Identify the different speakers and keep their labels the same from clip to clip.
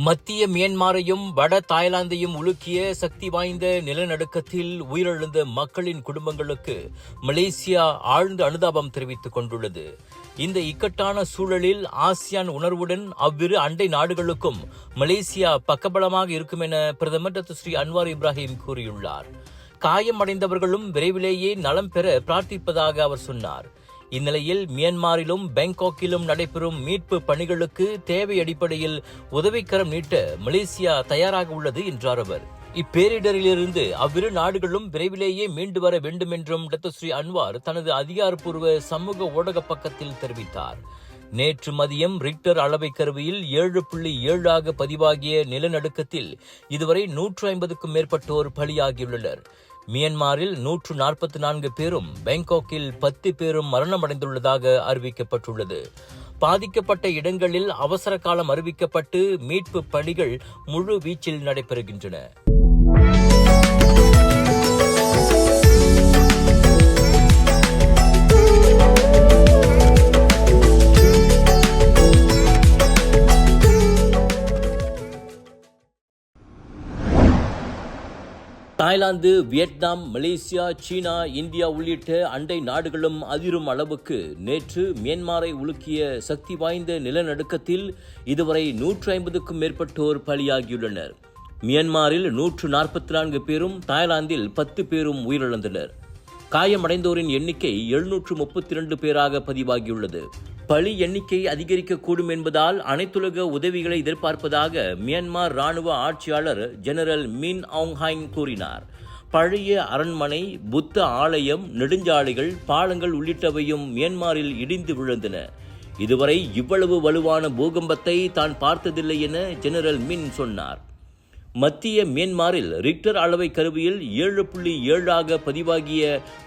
Speaker 1: மத்திய மியான்மரையும் வட தாய்லாந்தையும் உலுக்கிய சக்தி வாய்ந்த நிலநடுக்கத்தில் உயிரிழந்த மக்களின் குடும்பங்களுக்கு மலேசியா ஆழ்ந்த அனுதாபம் தெரிவித்துக் கொண்டுள்ளது. இந்த இக்கட்டான சூழலில் ஆசியான் உணர்வுடன் அவ்விரு அண்டை நாடுகளுக்கும் மலேசியா பக்கபலமாக இருக்கும் என பிரதமர் டத்துஸ்ரீ அன்வார் இப்ராஹிம் கூறியுள்ளார். காயமடைந்தவர்களும் விரைவிலேயே நலம் பெற பிரார்த்திப்பதாக அவர் சொன்னார். இந்நிலையில் மியான்மரிலும் பாங்காக்கிலும் நடைபெறும் மீட்பு பணிகளுக்கு தேவை அடிப்படையில் உதவிக்கரம் நீட்ட மலேசியா தயாராக உள்ளது என்றார் அவர். இப்பேரிடரிலிருந்து அவ்விரு நாடுகளும் விரைவிலேயே மீண்டு வர வேண்டும் என்றும் டத்துஸ்ரீ அன்வார் தனது அதிகாரப்பூர்வ சமூக ஊடக பக்கத்தில் தெரிவித்தார். நேற்று மதியம் ரிக்டர் அளவை கருவியில் 7.7 பதிவாகிய நிலநடுக்கத்தில் இதுவரை 150க்கும் மேற்பட்டோர் பலியாகியுள்ளனர். மியான்மரில் 144 பேரும் பாங்காக்கில் 10 பேரும் மரணமடைந்துள்ளதாக அறிவிக்கப்பட்டுள்ளது. பாதிக்கப்பட்ட இடங்களில் அவசர காலம் அறிவிக்கப்பட்டு மீட்பு பணிகள் முழு வீச்சில் நடைபெறுகின்றன. தாய்லாந்து, வியட்நாம், மலேசியா, சீனா, இந்தியா உள்ளிட்ட அண்டை நாடுகளும் அதிரும் அளவுக்கு நேற்று மியான்மரை உலுக்கிய சக்தி வாய்ந்த நிலநடுக்கத்தில் இதுவரை 150க்கும் மேற்பட்டோர் பலியாகியுள்ளனர். மியான்மரில் 144 பேரும், தாய்லாந்தில் 10 பேரும் உயிரிழந்தனர். காயமடைந்தோரின் எண்ணிக்கை 732 பேராக பதிவாகியுள்ளது. பலி எண்ணிக்கை அதிகரிக்கக்கூடும் என்பதால் அனைத்துலக உதவிகளை எதிர்பார்ப்பதாக மியான்மர் ராணுவ ஆட்சியாளர் ஜெனரல் மின் ஆங் ஹைங் கூறினார். பழைய அரண்மனை, புத்த ஆலயம், நெடுஞ்சாலைகள், பாலங்கள் உள்ளிட்டவையும் மியான்மரில் இடிந்து விழுந்தன. இதுவரை இவ்வளவு வலுவான பூகம்பத்தை தான் பார்த்ததில்லை என ஜெனரல் மின் சொன்னார். மத்திய மியான்மரில் ரிக்டர் அளவை கருவியில் 7.7 பதிவாகிய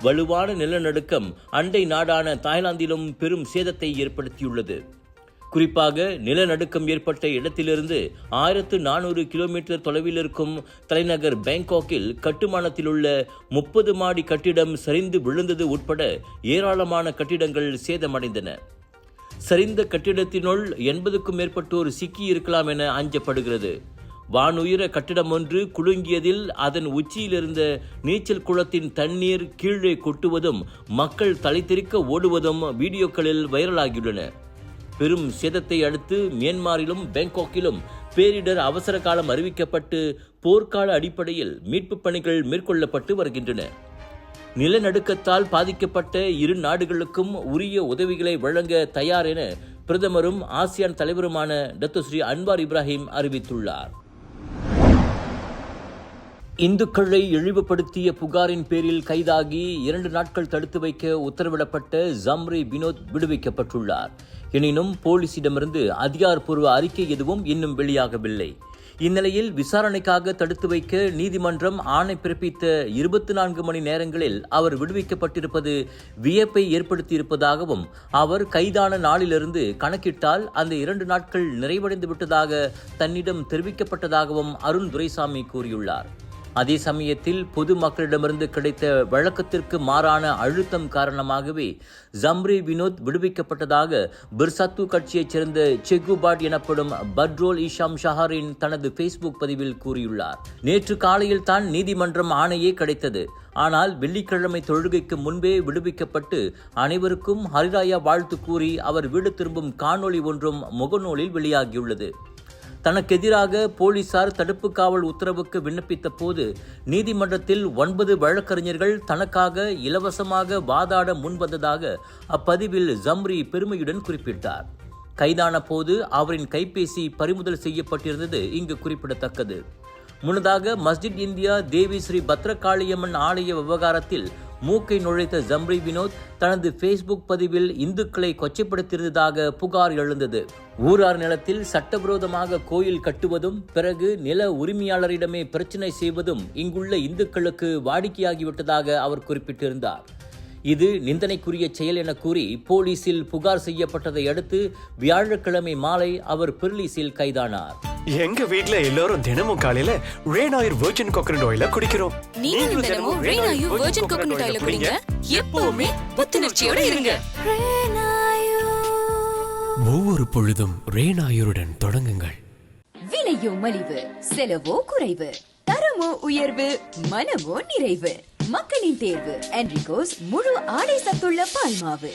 Speaker 1: வலுவான நிலநடுக்கம் அண்டை நாடான தாய்லாந்திலும் பெரும் சேதத்தை ஏற்படுத்தியுள்ளது. குறிப்பாக நிலநடுக்கம் ஏற்பட்ட இடத்திலிருந்து 1400 கிலோமீட்டர் தொலைவில் இருக்கும் தலைநகர் பாங்காக்கில் கட்டுமானத்திலுள்ள 30 மாடி கட்டிடம் சரிந்து விழுந்தது உட்பட ஏராளமான கட்டிடங்கள் சேதமடைந்தன. சரிந்த கட்டிடத்தினுள் 80க்கும் மேற்பட்டோர் சிக்கி இருக்கலாம் என அஞ்சப்படுகிறது. வானுயர கட்டிடம் ஒன்று குலுங்கியதில் அதன் உச்சியிலிருந்த நீச்சல் குளத்தின் தண்ணீர் கீழே கொட்டுவதும் மக்கள் தலைதெறிக்க ஓடுவதும் வீடியோக்களில் வைரலாகியுள்ளன. பெரும் சேதத்தை அடுத்து மியான்மரிலும் பாங்காக்கிலும் பேரிடர் அவசர காலம் அறிவிக்கப்பட்டு போர்க்கால அடிப்படையில் மீட்பு பணிகள் மேற்கொள்ளப்பட்டு வருகின்றன. நிலநடுக்கத்தால் பாதிக்கப்பட்ட இரு நாடுகளுக்கும் உரிய உதவிகளை வழங்க தயார் என பிரதமரும் ஆசியான் தலைவருமான டத்துஸ்ரீ அன்வார் இப்ராஹிம் அறிவித்துள்ளார். இந்துக்களை இழிவுபடுத்திய புகாரின் பேரில் கைதாகி 2 நாட்கள் தடுத்து வைக்க உத்தரவிடப்பட்ட ஜம்ரி வினோத் விடுவிக்கப்பட்டுள்ளார். எனினும் போலீசிடமிருந்து அதிகாரப்பூர்வ அறிக்கை எதுவும் இன்னும் வெளியாகவில்லை. இந்நிலையில் விசாரணைக்காக தடுத்து வைக்க நீதிமன்றம் ஆணை பிறப்பித்த 24 மணி நேரங்களில் அவர் விடுவிக்கப்பட்டிருப்பது வியப்பை ஏற்படுத்தியிருப்பதாகவும் அவர் கைதான நாளிலிருந்து கணக்கிட்டால் அந்த 2 நாட்கள் நிறைவடைந்து விட்டதாக தன்னிடம் தெரிவிக்கப்பட்டதாகவும் அருண் துரைசாமி கூறியுள்ளார். அதே சமயத்தில் பொதுமக்களிடமிருந்து கிடைத்த வழக்கத்திற்கு மாறான அழுத்தம் காரணமாகவே ஜம்ரி வினோத் விடுவிக்கப்பட்டதாக பிர்சத்து கட்சியைச் சேர்ந்த செகுபாட் எனப்படும் பட்ரோல் இஷாம் ஷஹரின் தனது ஃபேஸ்புக் பதிவில் கூறியுள்ளார். நேற்று காலையில் தான் நீதிமன்றம் ஆணையே கிடைத்தது. ஆனால் வெள்ளிக்கிழமை தொழுகைக்கு முன்பே விடுவிக்கப்பட்டு அனைவருக்கும் ஹரிராயா வாழ்த்து கூறி அவர் வீடு திரும்பும் காணொளி ஒன்றும் முகநூலில் வெளியாகியுள்ளது. தனக்கு எதிராக போலீசார் தடுப்பு காவல் உத்தரவுக்கு விண்ணப்பித்த போது நீதிமன்றத்தில் 9 வழக்கறிஞர்கள் தனக்காக இலவசமாக வாதாட முன்வந்ததாக அப்பதிவில் ஜம்ரி பெருமையுடன் குறிப்பிட்டார். கைதான போது அவரின் கைபேசி பறிமுதல் செய்யப்பட்டிருந்தது இங்கு குறிப்பிடத்தக்கது. முன்னதாக மஸ்ஜித் இந்தியா தேவி ஸ்ரீ பத்ரகாளியம்மன் ஆலய விவகாரத்தில் மூக்கை நுழைத்த ஜம்ரி வினோத் தனது ஃபேஸ்புக் பதிவில் இந்துக்களை கொச்சைப்படுத்தியிருந்ததாக புகார் எழுந்தது. ஊரார் நிலத்தில் சட்டவிரோதமாக கோயில் கட்டுவதும் பிறகு நில உரிமையாளரிடமே பிரச்சனை செய்வதும் இங்குள்ள இந்துக்களுக்கு வாடிக்கையாகிவிட்டதாக அவர் குறிப்பிட்டிருந்தார். இது நிந்தனைக்குரிய செயல் என கூறி போலீசில் புகார் செய்யப்பட்டதை அடுத்து வியாழக்கிழமை மாலை அவர் பெர்லிஸில் கைதானார்.
Speaker 2: எங்க வீட்ல எல்லாரும் தினமும் காலையில ரெய்னாயூர் வெர்ஜின் கோகனட் ஆயில குடிக்கிறோம்.
Speaker 3: நீங்களும் தினமும் ரெய்னாயூர் வெர்ஜின் கோகனட் ஆயில குடிங்க. எப்பவுமே புத்துணர்ச்சியோட இருங்க.
Speaker 4: ஒவ்வொரு பொழுதும் ரெய்னாயூருடன் தொடங்குங்கள்.
Speaker 5: விலை
Speaker 4: விலையோ மலிவு, செலவோ குறைவு, தரமோ உயர்வு, மனமோ நிறைவு. மக்களின் தேர்வு என்ரிகோஸ் முழு ஆடை சத்துள்ள பால்மாவு.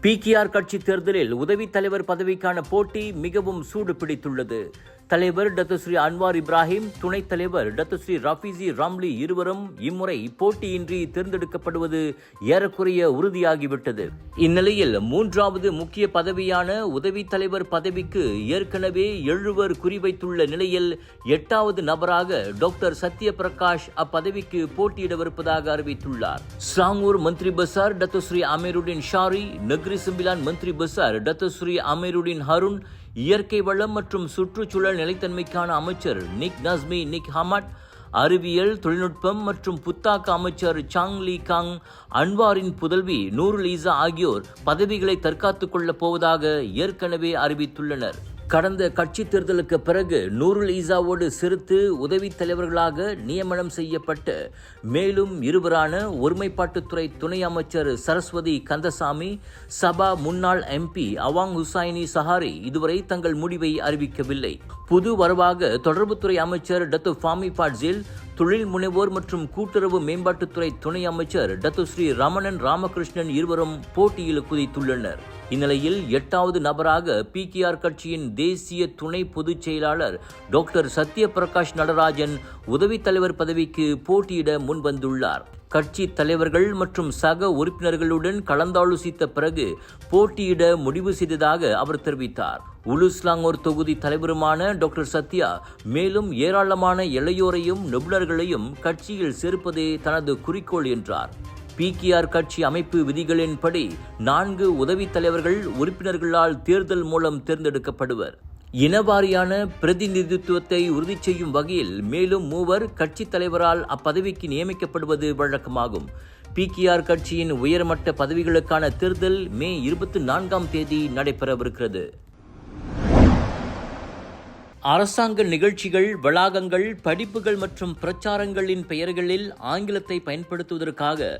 Speaker 1: பிகேஆர் கட்சி தேர்தலில் உதவி தலைவர் பதவிக்கான போட்டி மிகவும் சூடு பிடித்துள்ளது. தலைவர் டத்துஸ்ரீ அன்வார் இப்ராஹிம், துணைத் தலைவர் டத்துஸ்ரீ ரஃபீசி ராம்லி இருவரும் இம்முறை போட்டியின்றி தேர்ந்தெடுக்கப்படுவது ஏறக்குறைய உறுதியாகிவிட்டது. இந்நிலையில் மூன்றாவது முக்கிய பதவியான உதவி தலைவர் பதவிக்கு ஏற்கனவே 7 குறிவைத்துள்ள நிலையில் 8வது நபராக டாக்டர் சத்ய பிரகாஷ் அப்பதவிக்கு போட்டியிடவிருப்பதாக அறிவித்துள்ளார். ஸ்ராங்கூர் மந்திரி பசார் டத்துஸ்ரீ அமீருடின் ஷாரி, நக்ரி சிம்பிலான் மந்திரி பசார் டத்துஸ்ரீ அமீருடின் ஹருண், இயற்கை வளம் மற்றும் சுற்றுச்சூழல் நிலைத்தன்மைக்கான அமைச்சர் நிக் நஸ்மி நிக் ஹமட், அறிவியல் தொழில்நுட்பம் மற்றும் புத்தாக்க அமைச்சர் சாங் லீ காங், அன்வாரின் புதல்வி நூருல் ஈசா ஆகியோர் பதவிகளை தற்காத்துக் கொள்ளப் போவதாக ஏற்கனவே அறிவித்துள்ளனர். கடந்த கட்சி தேர்தலுக்கு பிறகு நூருல் ஈசாவோடு சேர்த்து உதவி தலைவர்களாக நியமனம் செய்யப்பட்ட மேலும் இருவரான ஒருமைப்பாட்டுத்துறை துணை அமைச்சர் சரஸ்வதி கந்தசாமி, சபா முன்னாள் MP அவாங் ஹுசைனி சஹாரி இதுவரை தங்கள் முடிவை அறிவிக்கவில்லை. புது வரவாக தொடர்புத்துறை அமைச்சர் டத்து ஃபாமி பாட்சில், தொழில் முனைவோர் மற்றும் கூட்டுறவு மேம்பாட்டுத்துறை துணை அமைச்சர் டத்துஸ்ரீ ரமணன் ராமகிருஷ்ணன் இருவரும் போட்டியில் குதித்துள்ளனர். இந்நிலையில் 8வது நபராக பிகேஆர் கட்சியின் தேசிய துணை பொதுச் செயலாளர் டாக்டர் சத்ய பிரகாஷ் நடராஜன் உதவி தலைவர் பதவிக்கு போட்டியிட முன்வந்துள்ளார். கட்சி தலைவர்கள் மற்றும் சக உறுப்பினர்களுடன் கலந்தாலோசித்த பிறகு போட்டியிட முடிவு செய்ததாக அவர் தெரிவித்தார். உலுஸ்லாங்கோர் தொகுதி தலைவருமான டாக்டர் சத்யா மேலும் ஏராளமான இளையோரையும் நிபுணர்களையும் கட்சியில் சேர்ப்பதே தனது குறிக்கோள் என்றார். பிகேஆர் கட்சி அமைப்பு விதிகளின்படி 4 உதவி தலைவர்கள் உறுப்பினர்களால் தேர்தல் மூலம் தேர்ந்தெடுக்கப்படுவர். இனவாரியான பிரதிநிதித்துவத்தை உறுதி செய்யும் வகையில் மேலும் 3 கட்சி தலைவரால் அப்பதவிக்கு நியமிக்கப்படுவது வழக்கமாகும். பிகேஆர் கட்சியின் உயர்மட்ட பதவிகளுக்கான தேர்தல் மே 24ஆம் தேதி நடைபெறவிருக்கிறது. அரசாங்க நிகழ்ச்சிகள், வளாகங்கள், படிப்புகள் மற்றும் பிரச்சாரங்களின் பெயர்களில் ஆங்கிலத்தை பயன்படுத்துவதற்காக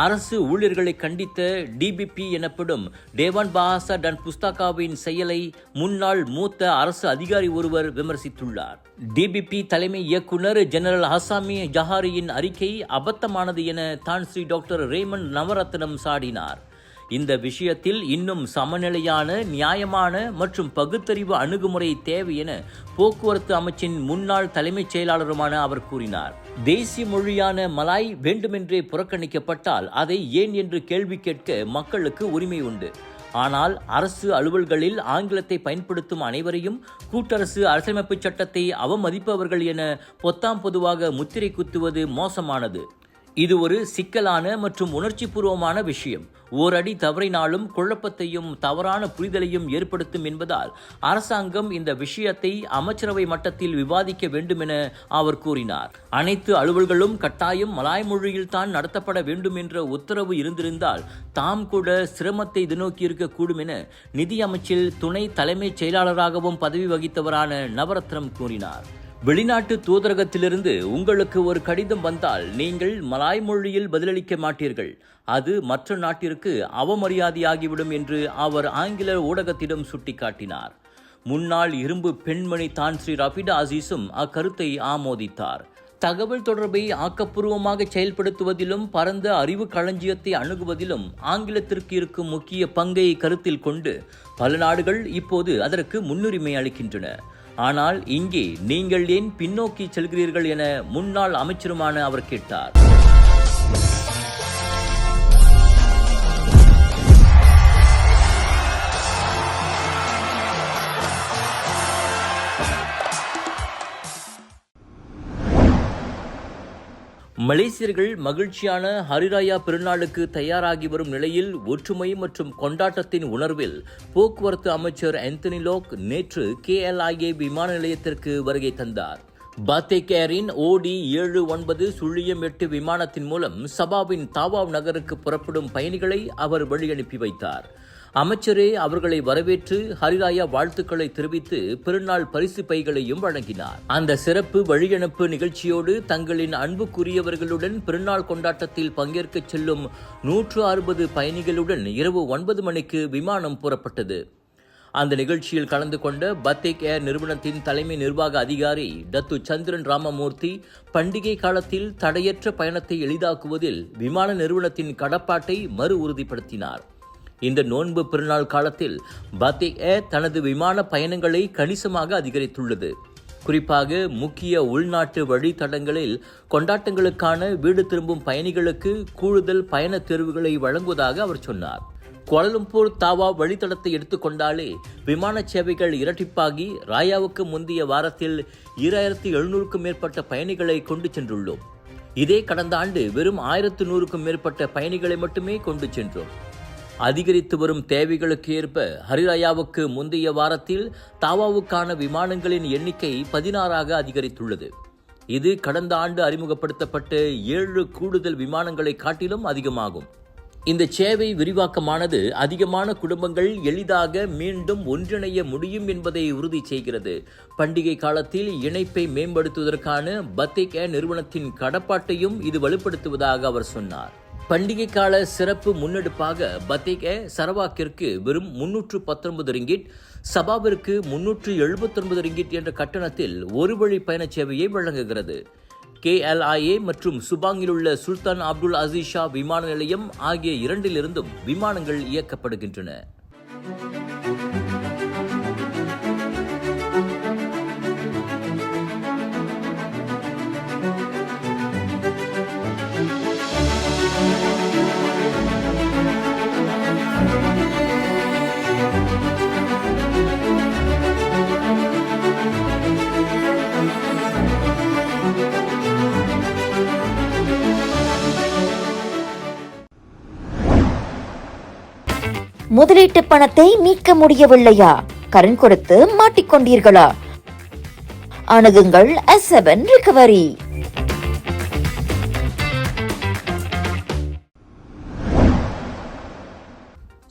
Speaker 1: அரசு ஊழியர்களை கண்டித்த DBP எனப்படும் டேவான் பாஹாசா டன் புஸ்தகாவின் செயலை முன்னாள் மூத்த அரசு அதிகாரி ஒருவர் விமர்சித்துள்ளார். DBP தலைமை இயக்குனர் ஜெனரல் ஹசாமி ஜஹாரியின் அறிக்கை அபத்தமானது என தான் ஸ்ரீ டாக்டர் ரேமண்ட் நவரத்னம் சாடினார். இந்த விஷயத்தில் இன்னும் சமநிலையான, நியாயமான மற்றும் பகுத்தறிவு அணுகுமுறை தேவை என போக்குவரத்து அமைச்சின் முன்னாள் தலைமைச் செயலாளருமான அவர் கூறினார். தேசிய மொழியான மலாய் வேண்டுமென்றே புறக்கணிக்கப்பட்டால் அதை ஏன் என்று கேள்வி கேட்க மக்களுக்கு உரிமை உண்டு. ஆனால் அரசு அலுவல்களில் ஆங்கிலத்தை பயன்படுத்தும் அனைவரையும் கூட்டரசு அரசியலமைப்பு சட்டத்தை அவமதிப்பவர்கள் என பொத்தாம் பொதுவாக முத்திரை குத்துவது மோசமானது. இது ஒரு சிக்கலான மற்றும் உணர்ச்சிபூர்வமான விஷயம். ஓரடி தவறினாலும் குழப்பத்தையும் தவறான புரிதலையும் ஏற்படுத்தும் என்பதால் அரசாங்கம் இந்த விஷயத்தை அமைச்சரவை மட்டத்தில் விவாதிக்க வேண்டும் என அவர் கூறினார். அனைத்து அலுவல்களும் கட்டாயம் மலாய் மொழியில் தான் நடத்தப்பட வேண்டும் என்ற உத்தரவு இருந்திருந்தால் தாம் கூட சிரமத்தை எதிர்நோக்கி இருக்கக்கூடும் என நிதி அமைச்சில் துணை தலைமைச் செயலாளராகவும் பதவி வகித்தவரான நவரத்னம் கூறினார். வெளிநாட்டு தூதரகத்திலிருந்து உங்களுக்கு ஒரு கடிதம் வந்தால் நீங்கள் மலாய் மொழியில் பதிலளிக்க மாட்டீர்கள். அது மற்ற நாட்டிற்கு அவமரியாதையாகிவிடும் என்று அவர் ஆங்கில ஊடகத்திடம் சுட்டிக்காட்டினார். முன்னாள் இரும்பு பெண்மணி தான் ஸ்ரீ ரஃபிடா அசீஸும் அக்கருத்தை ஆமோதித்தார். தகவல் தொடர்பை ஆக்கப்பூர்வமாக செயல்படுத்துவதிலும் பரந்த அறிவு களஞ்சியத்தை அணுகுவதிலும் ஆங்கிலத்திற்கு இருக்கும் முக்கிய பங்கை கருத்தில் கொண்டு பல நாடுகள் இப்போது அதற்கு முன்னுரிமை அளிக்கின்றன. ஆனால் இங்கே நீங்கள் ஏன் பின்னோக்கி செல்கிறீர்கள் என முன்னாள் அமைச்சருமான அவர் கேட்டார். மலேசியர்கள் மகிழ்ச்சியான ஹரிராயா பெருநாளுக்கு தயாராகி வரும் நிலையில் ஒற்றுமை மற்றும் கொண்டாட்டத்தின் உணர்வில் போக்குவரத்து அமைச்சர் ஆந்தனி லோக் நேற்று KLIA விமான நிலையத்திற்கு வருகை தந்தார். பாத்தேக் ஏரின் OD79-8 விமானத்தின் மூலம் சபாவின் தாவாவ் நகருக்கு புறப்படும் பயணிகளை அவர் வழியனுப்பி வைத்தார். அமைச்சரே அவர்களை வரவேற்று ஹரிராயா வாழ்த்துக்களை தெரிவித்து பெருநாள் பரிசு பைகளையும் வழங்கினார். அந்த சிறப்பு வழியனுப்பு நிகழ்ச்சியோடு தங்களின் அன்புக்குரியவர்களுடன் பெருநாள் கொண்டாட்டத்தில் பங்கேற்க செல்லும் 160 பயணிகளுடன் இரவு 9 மணிக்கு விமானம் புறப்பட்டது. அந்த நிகழ்ச்சியில் கலந்து கொண்ட பத்தேக் ஏர் நிறுவனத்தின் தலைமை நிர்வாக அதிகாரி டத்து சந்திரன் ராமமூர்த்தி பண்டிகை காலத்தில் தடையற்ற பயணத்தை எளிதாக்குவதில் விமான நிறுவனத்தின் கடப்பாட்டை மறு உறுதிப்படுத்தினார். இந்த நோன்பு பெருநாள் காலத்தில் பத்தேக் ஏர் தனது விமான பயணங்களை கணிசமாக அதிகரித்துள்ளது. குறிப்பாக முக்கிய உள்நாட்டு வழித்தடங்களில் கொண்டாட்டங்களுக்கான வீடு திரும்பும் பயணிகளுக்கு கூடுதல் பயண தேர்வுகளை வழங்குவதாக அவர் சொன்னார். கோலாலம்பூர் தாவா வழித்தடத்தை எடுத்துக்கொண்டாலே விமான சேவைகள் இரட்டிப்பாகி ராயாவுக்கு முந்தைய வாரத்தில் 2700க்கும் மேற்பட்ட பயணிகளை கொண்டு சென்றுள்ளோம். இதே கடந்த ஆண்டு வெறும் 1100க்கும் மேற்பட்ட பயணிகளை மட்டுமே கொண்டு சென்றோம். அதிகரித்து வரும் தேவைகளுக்கு ஏற்ப ஹரிராயாவுக்கு முந்தைய வாரத்தில் தாவாவுக்கான விமானங்களின் எண்ணிக்கை 16ஆக அதிகரித்துள்ளது. இது கடந்த ஆண்டு அறிமுகப்படுத்தப்பட்ட 7 கூடுதல் விமானங்களை காட்டிலும் அதிகமாகும். இந்த சேவை விரிவாக்கமானது அதிகமான குடும்பங்கள் எளிதாக மீண்டும் ஒன்றிணைய முடியும் என்பதை உறுதி செய்கிறது. பண்டிகை காலத்தில் இணைப்பை மேம்படுத்துவதற்கான பத்தேக் ஏர் நிறுவனத்தின் கடப்பாட்டையும் இது வலுப்படுத்துவதாக அவர் சொன்னார். பண்டிகை கால சிறப்பு முன்னெடுப்பாக பத்தேக் ஏர் சரவாக்கிற்கு வெறும் 319 ரிங்கிட், சபாவிற்கு 379 ரிங்கிட் என்ற கட்டணத்தில் ஒரு வழி பயண சேவையை வழங்குகிறது. KLIA மற்றும் சுபாங்கில் உள்ள சுல்தான் அப்துல் அசீஸ் ஷா விமான நிலையம் ஆகிய இரண்டிலிருந்தும் விமானங்கள் இயக்கப்படுகின்றன.
Speaker 5: முதலீட்டு பணத்தை மீட்க முடியவில்லையா? கடன் கொடுத்து மாட்டிக்கொண்டீர்களா? அணுகுங்கள் S7 ரிகவரி.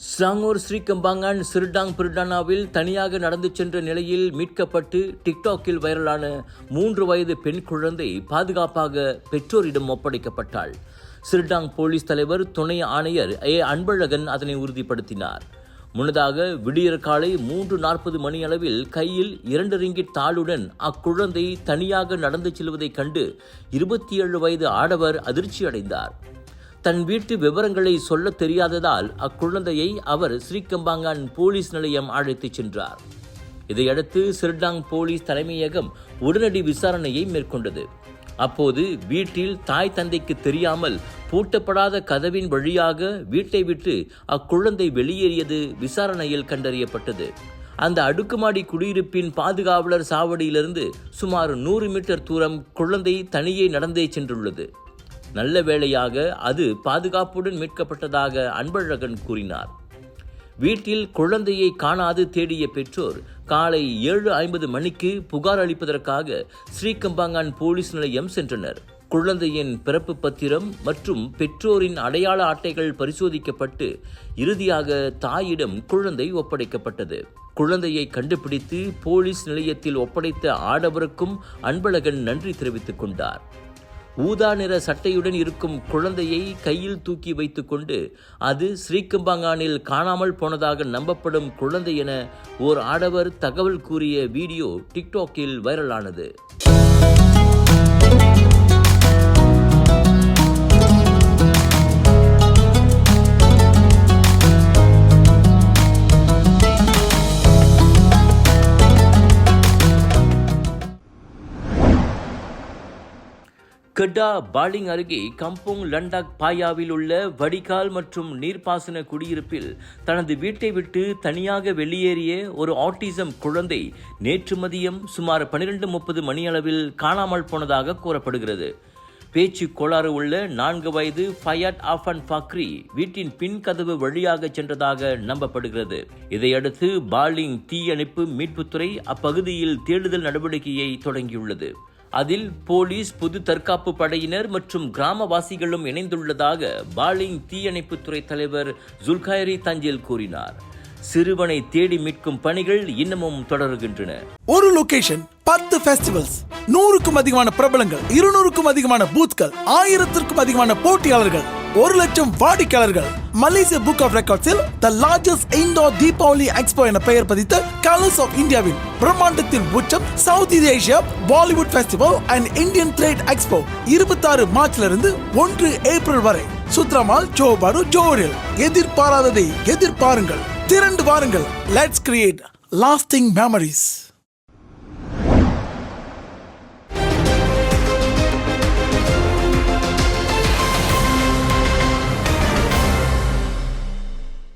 Speaker 1: ஸ்லாங்கூர் ஸ்ரீகம்பாங்கான் சிறுடாங் பிரிடானாவில் தனியாக நடந்து சென்ற நிலையில் மீட்கப்பட்டு டிக்டாக்கில் வைரலான 3 வயது பெண் குழந்தை பாதுகாப்பாக பெற்றோரிடம் ஒப்படைக்கப்பட்டாள். சிறுடாங் போலீஸ் தலைவர் துணை ஆணையர் அன்பழகன் அதனை உறுதிப்படுத்தினார். முன்னதாக விடியற் காலை 3:40 மணியளவில் கையில் 2 ரிங்கிட் தாளுடன் அக்குழந்தை தனியாக நடந்து செல்வதைக் கண்டு 27 வயது ஆடவர் அதிர்ச்சி அடைந்தார். தன் வீட்டு விவரங்களை சொல்ல தெரியாததால் அக்குழந்தையை அவர் ஸ்ரீகம்பாங்கான் போலீஸ் நிலையம் அழைத்துச் சென்றார். இதையடுத்து சிறுடாங் போலீஸ் தலைமையகம் உடனடி விசாரணையை மேற்கொண்டது. அப்போது வீட்டில் தாய் தந்தைக்கு தெரியாமல் பூட்டப்படாத கதவின் வழியாக வீட்டை விட்டு அக்குழந்தை வெளியேறியது விசாரணையில் கண்டறியப்பட்டது. அந்த அடுக்குமாடி குடியிருப்பின் பாதுகாவலர் சாவடியிலிருந்து சுமார் 100 மீட்டர் தூரம் குழந்தை தனியே நடந்தே சென்றுள்ளது. நல்ல வேளையாக அது பாதுகாப்புடன் மீட்கப்பட்டதாக அன்பழகன் கூறினார். வீட்டில் குழந்தையை காணாது தேடிய பெற்றோர் காலை 7:50 மணிக்கு புகார் அளிப்பதற்காக ஸ்ரீகம்பாங்கான் போலீஸ் நிலையம் சென்றனர். குழந்தையின் பிறப்பு பத்திரம் மற்றும் பெற்றோரின் அடையாள அட்டைகள் பரிசோதிக்கப்பட்டு இறுதியாக தாயிடம் குழந்தை ஒப்படைக்கப்பட்டது. குழந்தையை கண்டுபிடித்து போலீஸ் நிலையத்தில் ஒப்படைத்த ஆடவருக்கும் அன்பழகன் நன்றி தெரிவித்துக் கொண்டார். ஊதா நிற சட்டையுடன் இருக்கும் குழந்தையை கையில் தூக்கி வைத்துக் கொண்டு அது ஸ்ரீகம்பாங்கானில் காணாமல் போனதாக நம்பப்படும் குழந்தை என ஓர் ஆடவர் தகவல் கூறிய வீடியோ டிக்டாக்கில் வைரலானது. கெட்டா பாலிங் அருகே கம்போங் லண்டாக் பாயாவில் உள்ள வடிகால் மற்றும் நீர்ப்பாசன குடியிருப்பில் தனது வீட்டை விட்டு தனியாக வெளியேறிய ஒரு ஆட்டிசம் குழந்தை நேற்று மதியம் சுமார் 12:30 மணியளவில் காணாமல் போனதாக கூறப்படுகிறது. பேச்சு கோளாறு உள்ள 4 வயது ஃபயாட் ஆஃபன் ஃபாக்ரி வீட்டின் பின் கதவு வழியாக சென்றதாக நம்பப்படுகிறது. இதையடுத்து பாலிங் தீயணைப்பு மீட்புத்துறை அப்பகுதியில் தேடுதல் நடவடிக்கையை தொடங்கியுள்ளது. அதில் போலீஸ், பொது தற்காப்பு படையினர் மற்றும் கிராமவாசிகளும் இணைந்துள்ளதாக பாலிங் தீயணைப்புத்துறை தலைவர் ஜுல்காயரி தஞ்சில் கூறினார். சிறுவனை தேடி மீட்கும் பணிகள் இன்னமும் தொடர்கின்றன.
Speaker 6: ஒரு லொகேஷன் 10 ஃபெஸ்டிவல்ஸ், 100க்கும் அதிகமான பிரபலங்கள், 200க்கும் அதிகமான பூத்கள், 1000த்திற்கும் அதிகமான போட்டியாளர்கள், 1 லட்சம் வாடிக்கையாளர்கள். மலேசியா புக் ஆஃப் ரெக்கார்ட்ஸில் the largest indoor Deepavali expo என பெயர் பதித்த கலர்ஸ் ஆஃப் இந்தியாவின் பிரம்மாண்டத்தின் உச்சம் South East Asia Bollywood festival and Indian trade expo 26 மார்ச்ல இருந்து 1 ஏப்ரல் வரை சுத்ரமால் ஜோபாரு ஜோரில். எதிர்பாராததை எதிர்பாருங்கள், திரண்டு வாருங்கள். Let's create lasting memories.